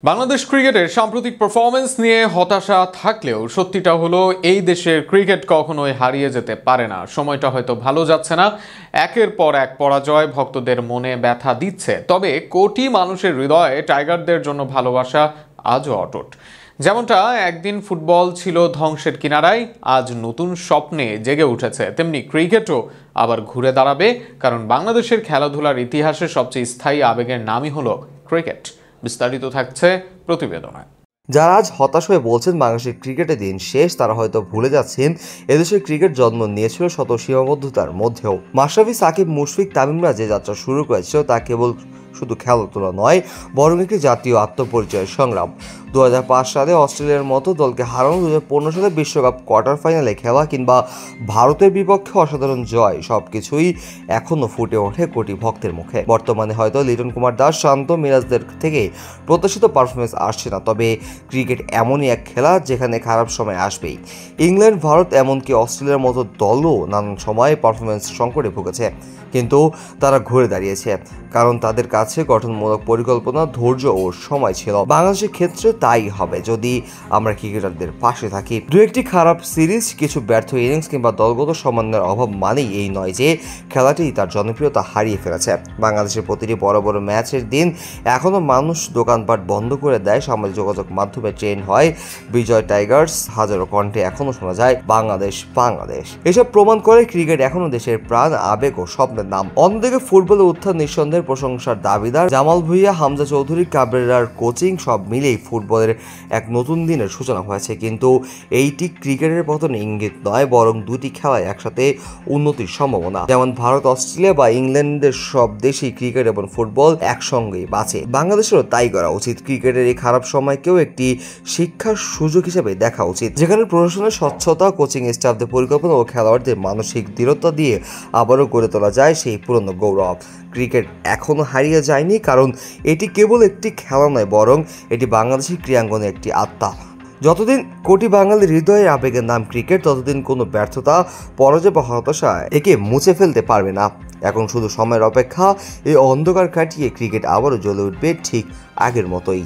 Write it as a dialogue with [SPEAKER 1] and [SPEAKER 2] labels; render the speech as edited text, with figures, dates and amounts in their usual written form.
[SPEAKER 1] বাংলাদেশ ক্রিকেটের সাম্প্রতিক পারফরমেন্স নিয়ে হতাশা থাকলেও সত্যিটা হলো এই দেশের ক্রিকেট কখনোই হারিয়ে যেতে পারে না। সময়টা হয়তো ভালো যাচ্ছে না, একের পর এক পরাজয় ভক্তদের মনে ব্যথা দিচ্ছে, তবে কোটি মানুষের হৃদয়ে টাইগারদের জন্য ভালোবাসা আজও অটুট। যেমনটা একদিন ফুটবল ছিল ধ্বংসের কিনারায়, আজ নতুন স্বপ্নে জেগে উঠেছে, তেমনি ক্রিকেটও আবার ঘুরে দাঁড়াবে, কারণ বাংলাদেশের খেলাধুলার ইতিহাসে সবচেয়ে স্থায়ী আবেগের নামই হলো ক্রিকেট। বিস্তারিত থাকছে প্রতিবেদনে।
[SPEAKER 2] যারা আজ হতাশ হয়ে বলছেন বাংলাদেশের ক্রিকেটের দিন শেষ, তারা হয়তো ভুলে যাচ্ছেন এদেশের ক্রিকেট জন্ম নিয়েছিল শত সীমাবদ্ধতার মধ্যেও। মাশরাফি, সাকিব, মুশফিক, তামিমরা যে যাত্রা শুরু করেছিল তা কেবল শুধু খেলাধুলা নয়, বরং একটি জাতীয় আত্মপরিচয়ের সংগ্রাম। 2005 সালে অস্ট্রেলিয়ার মতো দলকে হারানো, 2015 সালে বিশ্বকাপ কোয়ার্টার ফাইনালে খেলা কিংবা ভারতের বিপক্ষে অসাধারণ জয়, সবকিছুই এখনো ফুটে ওঠে কোটি ভক্তের মুখে। বর্তমানে হয়তো লিটন কুমার দাস, শান্ত, মিরাজদের থেকে প্রত্যাশিত পারফরমেন্স আসছে না, তবে ক্রিকেট এমনই এক খেলা যেখানে খারাপ সময় আসবেই। ইংল্যান্ড, ভারত, এমনকি অস্ট্রেলিয়ার মতো দলও নানান সময় পারফরমেন্স সংকটে ভুগেছে, কিন্তু তারা ঘুরে দাঁড়িয়েছে, কারণ তাদের কাছে গঠনমূলক পরিকল্পনা, ধৈর্য ও সময় ছিল। বাংলাদেশের ক্ষেত্রে তাই হবে যদি আমরা ক্রিকেটারদের পাশে থাকি। দু একটি খারাপ সিরিজ, কিছু ব্যর্থ ইনিংস কিংবা দলগত সমন্বয়ের অভাব মানেই এই নয় যে খেলাটি তার জনপ্রিয়তা হারিয়ে ফেলেছে। বাংলাদেশের প্রতিটি বড় বড় ম্যাচের দিন এখনও মানুষ দোকানপাট বন্ধ করে দেয়, সামাজিক যোগাযোগ মাধ্যমে ট্রেন্ড হয় বিজয় টাইগার্স, হাজারো কণ্ঠে এখনও শোনা যায় বাংলাদেশ বাংলাদেশ। এসব প্রমাণ করে ক্রিকেট এখনও দেশের প্রাণ, আবেগ ও স্বপ্নের নাম। অন্যদিকে ফুটবলের উত্থান নিঃসন্দেহের প্রশংসার দাবিদার। জামাল ভুঁইয়া, হামজা চৌধুরী, কাবরেরার কোচিং সব মিলেই ফুটবলের এক নতুন দিনের সূচনা হয়েছে, কিন্তু এইটি ক্রিকেটের পতন ইঙ্গিত নয়, বরং দুটি খেলায় একসাথে উন্নতির সম্ভাবনা। যেমন ভারত, অস্ট্রেলিয়া বা ইংল্যান্ডের সব দেশেই ক্রিকেট এবং ফুটবল একসঙ্গেই বাঁচে। বাংলাদেশেরও তাই করা উচিত। ক্রিকেটের এই খারাপ সময়কেও একটি শিক্ষার সুযোগ হিসেবে দেখা উচিত, যেখানে প্রশাসনের স্বচ্ছতা, কোচিং স্টাফদের পরিকল্পনা ও খেলোয়াড়দের মানসিক দৃঢ়তা দিয়ে আবারও গড়ে তোলা যায় সেই পুরনো গৌরব। ক্রিকেট এখনও হারিয়ে যায়নি, কারণ এটি কেবল একটি খেলা নয়, বরং এটি বাংলাদেশের ক্রীড়াঙ্গনে একটি আত্মা। যতদিন কোটি বাঙালির হৃদয়ের আবেগের নাম ক্রিকেট, ততদিন কোনো ব্যর্থতা, পরাজয় বা হতাশা একে মুছে ফেলতে পারবে না। এখন শুধু সময়ের অপেক্ষা, এই অন্ধকার কাটিয়ে ক্রিকেট আবারও জ্বলে উঠবে ঠিক আগের মতোই।